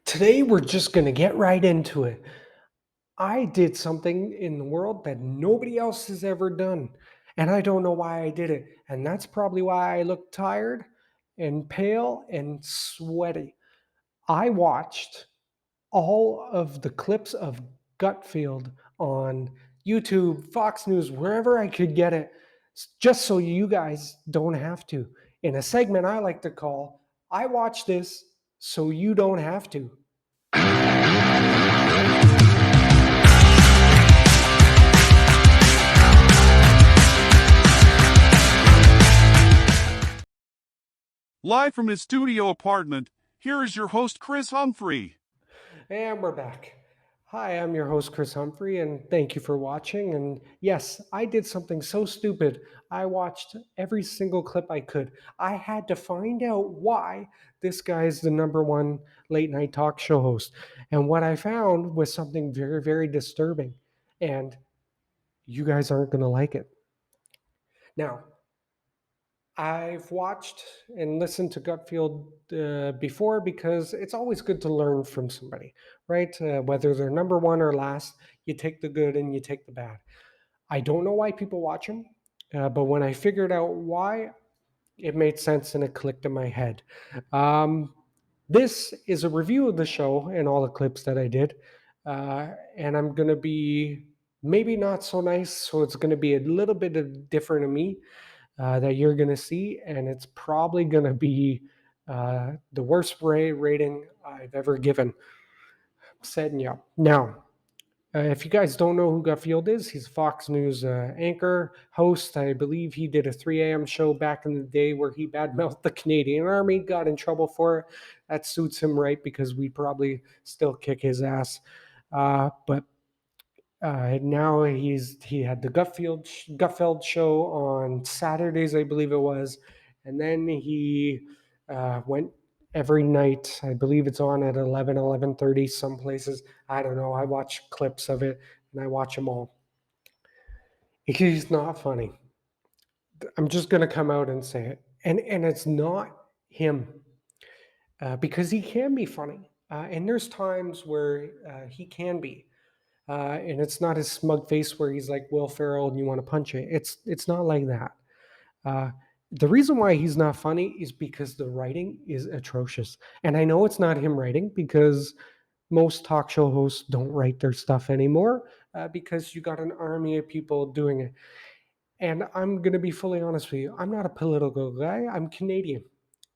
Today, we're just going to get right into it. I did something in the world that nobody else has ever done, and I don't know why I did it. And that's probably why I look tired and pale and sweaty. I watched all of the clips of Gutfeld on YouTube, Fox News, wherever I could get it, just so you guys don't have to. In a segment I like to call, I Watch This So You Don't Have to. Live from his studio apartment, here is your host, Chris Humphrey. And we're back. Hi, I'm your host, Chris Humphrey, and thank you for watching. And yes, I did something so stupid. I watched every single clip I could. I had to find out why this guy is the number one late night talk show host. And what I found was something very, very disturbing. And you guys aren't going to like it. Now, I've watched and listened to Gutfield before because it's always good to learn from somebody, right? Whether they're number one or last, you take the good and you take the bad. I don't know why people watch him, but when I figured out why, it made sense and it clicked in my head. Um, this is a review of the show and all the clips that I did, and I'm going to be maybe not so nice, so it's going to be a little bit of different of me that you're going to see, and it's probably going to be the worst rating I've ever given. Setting you up. Now, if you guys don't know who Gutfield is, he's a Fox News anchor, host. I believe he did a 3 a.m. show back in the day where he badmouthed the Canadian Army, got in trouble for it. That suits him right because we'd probably still kick his ass. But now he had the Gutfeld show on Saturdays, I believe it was, and then he went every night. I believe it's on at 11:30 some places. I don't know. I watch clips of it and I watch them all. He's not funny. I'm just gonna come out and say it, and it's not him because he can be funny, and there's times where he can be. And it's not his smug face where he's like Will Ferrell and you want to punch it. It's not like that. Uh, the reason why he's not funny is because the writing is atrocious. And I know it's not him writing because most talk show hosts don't write their stuff anymore because you got an army of people doing it. And I'm going to be fully honest with you. I'm not a political guy. I'm Canadian.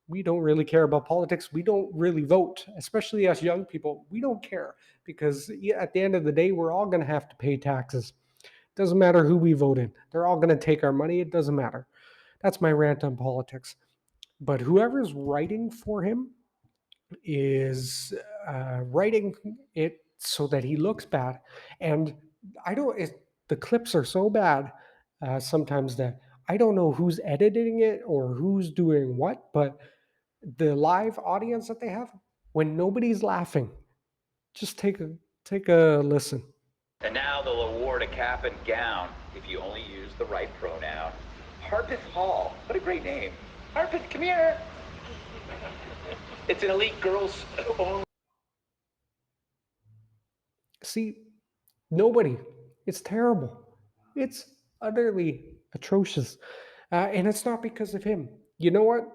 We don't really care about politics. We don't really vote, especially as young people. We don't care because at the end of the day, we're all going to have to pay taxes. Doesn't matter who we vote in. They're all going to take our money. It doesn't matter. That's my rant on politics. But whoever's writing for him is writing it so that he looks bad. And I don't, the clips are so bad sometimes that I don't know who's editing it or who's doing what, but the live audience that they have, when nobody's laughing, just take a listen. And now they'll award a cap and gown if you only use the right pronoun. Harpeth Hall. What a great name. Harpeth, come here. It's an elite girls only. See, nobody. It's terrible. It's utterly atrocious, and it's not because of him. You know what?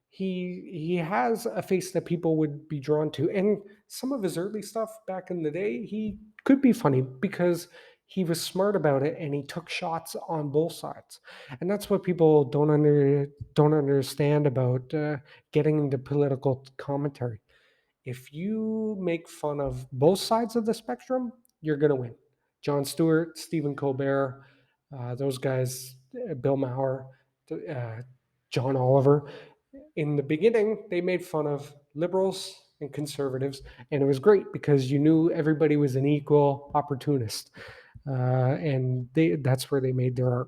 He has a face that people would be drawn to, and some of his early stuff back in the day, he could be funny because he was smart about it and he took shots on both sides, and that's what people don't understand about getting into political commentary. If you make fun of both sides of the spectrum, you're going to win. Jon Stewart, Stephen Colbert, those guys, Bill Maher, uh, John Oliver. In the beginning, they made fun of liberals and conservatives, and it was great because you knew everybody was an equal opportunist, and that's where they made their art.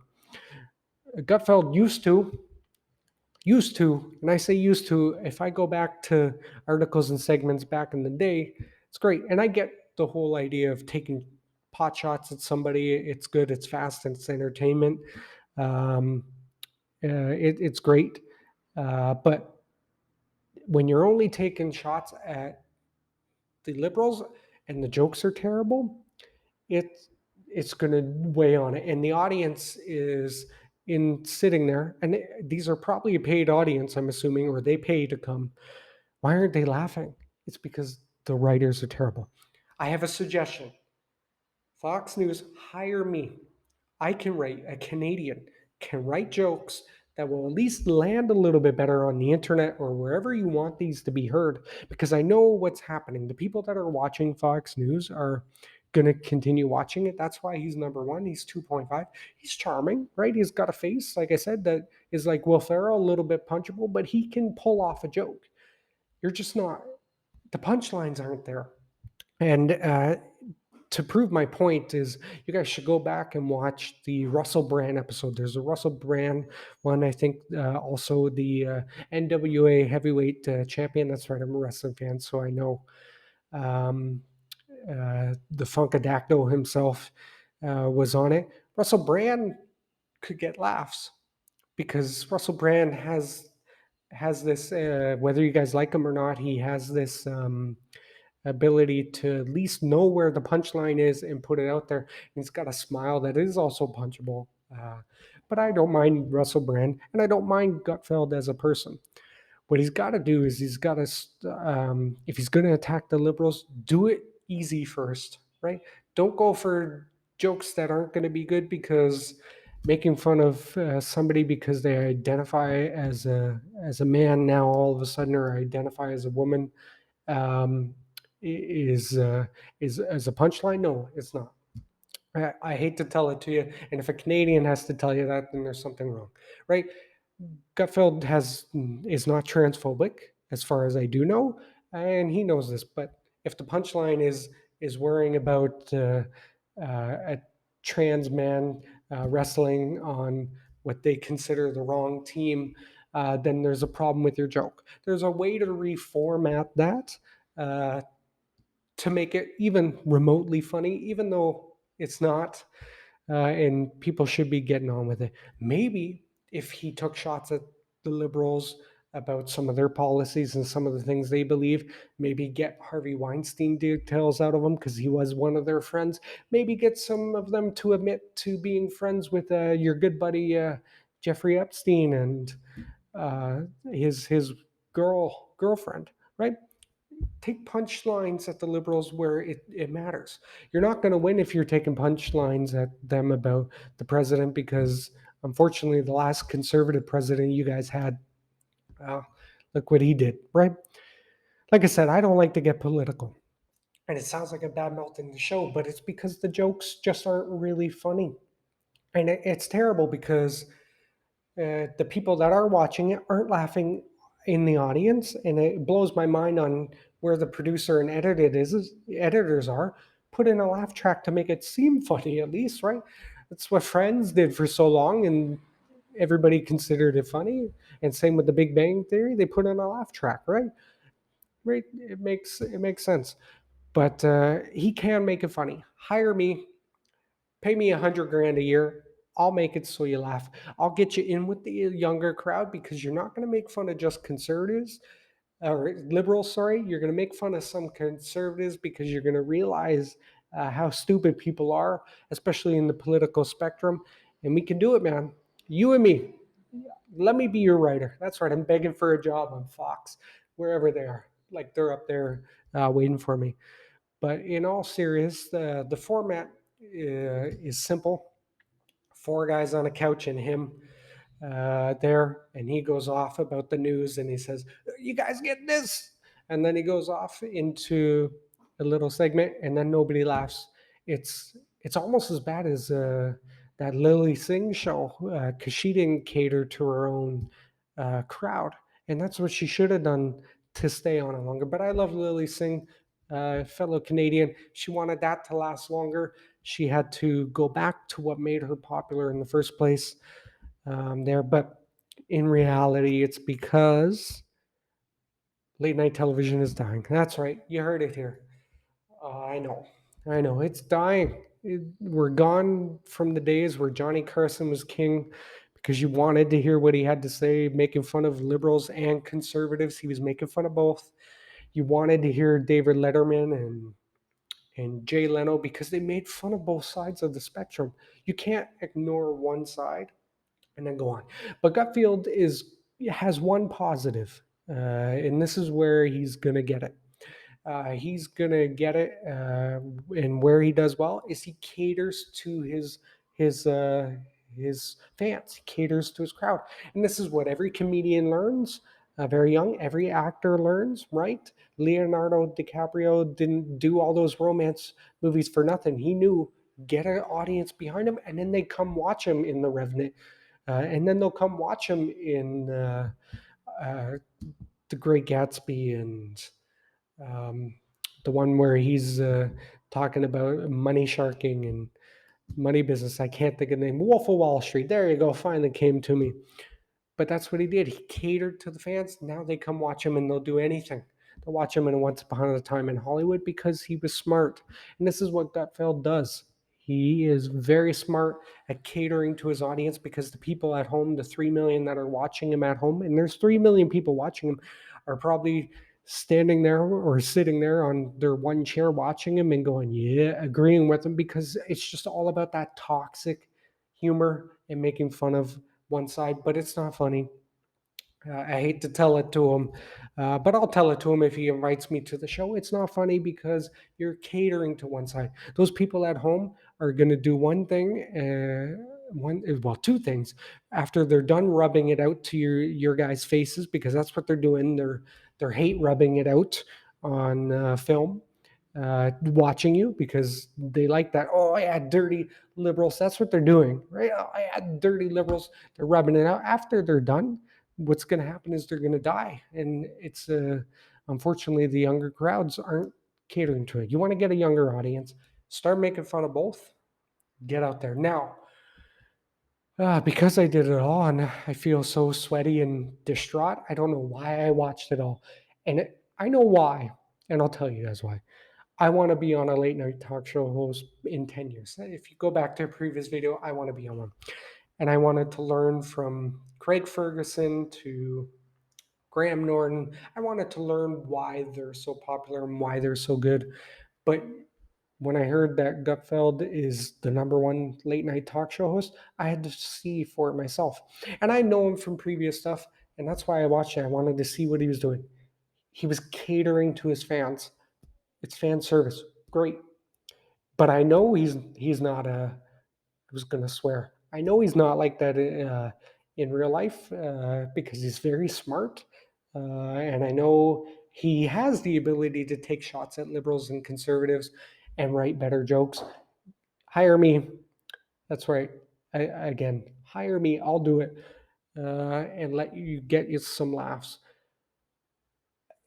Gutfeld used to, and I say used to, if I go back to articles and segments back in the day, it's great. And I get the whole idea of taking pot shots at somebody. It's good, it's fast, and it's entertainment. Um, it's great. But when you're only taking shots at the liberals and the jokes are terrible, it's it's going to weigh on it, and the audience is in sitting there, and these are probably a paid audience, I'm assuming, or they pay to come. Why aren't they laughing? It's because the writers are terrible. I have a suggestion. Fox News, hire me. I can write, a Canadian can write jokes that will at least land a little bit better on the internet or wherever you want these to be heard, because I know what's happening. The people that are watching Fox News are going to continue watching it. That's why he's number one. He's 2.5. He's charming, right? He's got a face, like I said, that is like Will Ferrell, a little bit punchable, but he can pull off a joke. You're just not, the punchlines aren't there. And to prove my point is you guys should go back and watch the Russell Brand episode. There's a Russell Brand one, I think, also the NWA heavyweight champion. That's right, I'm a wrestling fan, so I know. Um, the Funkadactyl himself was on it. Russell Brand could get laughs because Russell Brand has this, whether you guys like him or not, he has this ability to at least know where the punchline is and put it out there. And he's got a smile that is also punchable. But I don't mind Russell Brand, and I don't mind Gutfeld as a person. What he's got to do is he's got to, if he's going to attack the liberals, do it easy first, right? Don't go for jokes that aren't going to be good, because making fun of somebody because they identify as a man now all of a sudden, or identify as a woman, um, is as a punchline. No, it's not. I hate to tell it to you, and if a Canadian has to tell you that, then there's something wrong, right? Gutfeld is not transphobic, as far as I do know, and he knows this. But if the punchline is worrying about a trans man wrestling on what they consider the wrong team, then there's a problem with your joke. There's a way to reformat that uh, to make it even remotely funny, even though it's not, and people should be getting on with it. Maybe if he took shots at the liberals about some of their policies and some of the things they believe, maybe get Harvey Weinstein details out of them because he was one of their friends. Maybe get some of them to admit to being friends with your good buddy Jeffrey Epstein and his girlfriend, right? Take punchlines at the liberals where it matters. You're not going to win if you're taking punchlines at them about the president, because unfortunately, the last conservative president you guys had, well, look what he did, right? Like I said, I don't like to get political. And it sounds like a bad mouth in the show, but it's because the jokes just aren't really funny. And it's terrible because the people that are watching it aren't laughing in the audience, and it blows my mind on where the producer and editors are. Put in a laugh track to make it seem funny, at least, right? That's what Friends did for so long, and everybody considered it funny. And same with The Big Bang Theory, they put in a laugh track, right? Right? It makes sense. But he can make it funny. Hire me, pay me 100 grand a year. I'll make it so you laugh. I'll get you in with the younger crowd, because you're not going to make fun of just conservatives or liberals. Sorry, you're going to make fun of some conservatives because you're going to realize how stupid people are, especially in the political spectrum. And we can do it, man. You and me. Let me be your writer. That's right. I'm begging for a job on Fox, wherever they are. Like they're up there waiting for me. But in all seriousness, the format is simple. Four guys on a couch and him there, and he goes off about the news and he says, "You guys get this," and then he goes off into a little segment, and then nobody laughs. It's almost as bad as that Lily Singh show, because she didn't cater to her own crowd, and that's what she should have done to stay on it longer. But I love Lily Singh, fellow Canadian. She wanted that to last longer. She had to go back to what made her popular in the first place there. But in reality, it's because late night television is dying. That's right. You heard it here. I know. I know. It's dying. We're gone from the days where Johnny Carson was king because you wanted to hear what he had to say, making fun of liberals and conservatives. He was making fun of both. You wanted to hear David Letterman and Jay Leno because they made fun of both sides of the spectrum. You can't ignore one side and then go on. But Gutfield has one positive, and this is where he's gonna get it. He's gonna get it, and where he does well is he caters to his uh, his fans. He caters to his crowd, and this is what every comedian learns. Very young, every actor learns, right? Leonardo DiCaprio didn't do all those romance movies for nothing. He knew get an audience behind him, and then they come watch him in The Revenant, and then they'll come watch him in uh, The Great Gatsby and um, the one where he's talking about money sharking and money business. I can't think of the name. Wolf of Wall Street. There you go. Finally came to me. But that's what he did. He catered to the fans. Now they come watch him and they'll do anything. They'll watch him in Once Upon a Time in Hollywood because he was smart. And this is what Gutfeld does. He is very smart at catering to his audience because the people at home, the 3 million that are watching him at home, and there's 3 million people watching him, are probably standing there or sitting there on their one chair watching him and going, yeah, agreeing with him because it's just all about that toxic humor and making fun of one side, but it's not funny. I hate to tell it to him, but I'll tell it to him if he invites me to the show. It's not funny because you're catering to one side. Those people at home are going to do one thing, two things. After they're done rubbing it out to your guys' faces, because that's what they're doing. They're hate rubbing it out on film. Watching you because they like that. Oh yeah, dirty liberals. That's what they're doing, right? Oh yeah, dirty liberals. They're rubbing it out. After they're done, what's going to happen is they're going to die, and it's unfortunately the younger crowds aren't catering to it. You want to get a younger audience, start making fun of both, get out there now. Because I did it all and I feel so sweaty and distraught, I don't know why I watched it all, and I know why, and I'll tell you guys why. I want to be on a late night talk show host in 10 years. If you go back to a previous video, I want to be on one. And I wanted to learn from Craig Ferguson to Graham Norton. I wanted to learn why they're so popular and why they're so good. But when I heard that Gutfeld is the number one late night talk show host, I had to see for it myself. And I know him from previous stuff, and that's why I watched it. I wanted to see what he was doing. He was catering to his fans. It's fan service. Great. But I know he's not a I was gonna swear. I know he's not like that in real life because he's very smart, and I know he has the ability to take shots at liberals and conservatives and write better jokes. Hire me. That's right. Again, hire me. I'll do it and let you get you some laughs.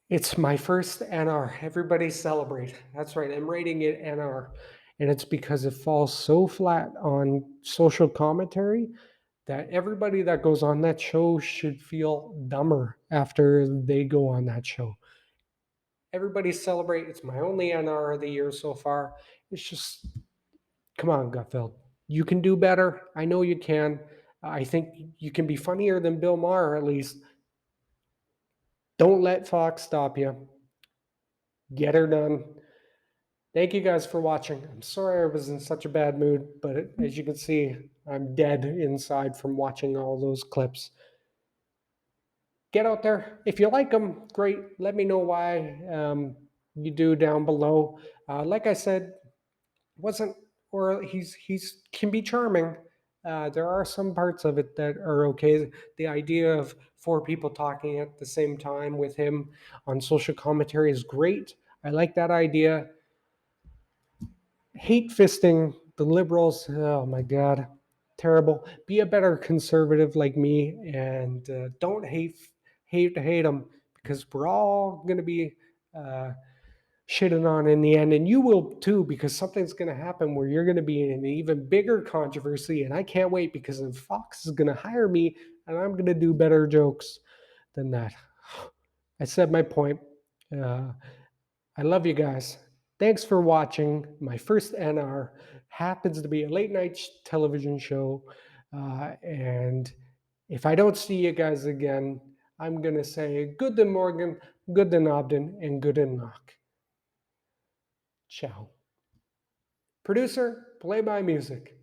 It's my first NR. Everybody celebrate. That's right. I'm rating it NR. And it's because it falls so flat on social commentary that everybody that goes on that show should feel dumber after they go on that show. Everybody celebrate. It's my only NR of the year so far. It's just, come on, Gutfeld. You can do better. I know you can. I think you can be funnier than Bill Maher, at least. Don't let Fox stop you. Get her done. Thank you guys for watching. I'm sorry I was in such a bad mood, but as you can see, I'm dead inside from watching all those clips. Get out there. If you like them, great. Let me know why you do down below. Like I said, wasn't or he's can be charming. There are some parts of it that are okay. The idea of four people talking at the same time with him on social commentary is great. I like that idea. Hate fisting the liberals. Oh my God, terrible. Be a better conservative like me, and don't hate them because we're all going to be uh, shitting on in the end, and you will too because something's going to happen where you're going to be in an even bigger controversy, and I can't wait because then Fox is going to hire me, and I'm going to do better jokes than that. I said my point. Uh, I love you guys. Thanks for watching. My first NR happens to be a late night television show. And if I don't see you guys again, I'm going to say Guten Morgen, Guten Abend, and Guten Nacht. Ciao. Producer, play my music.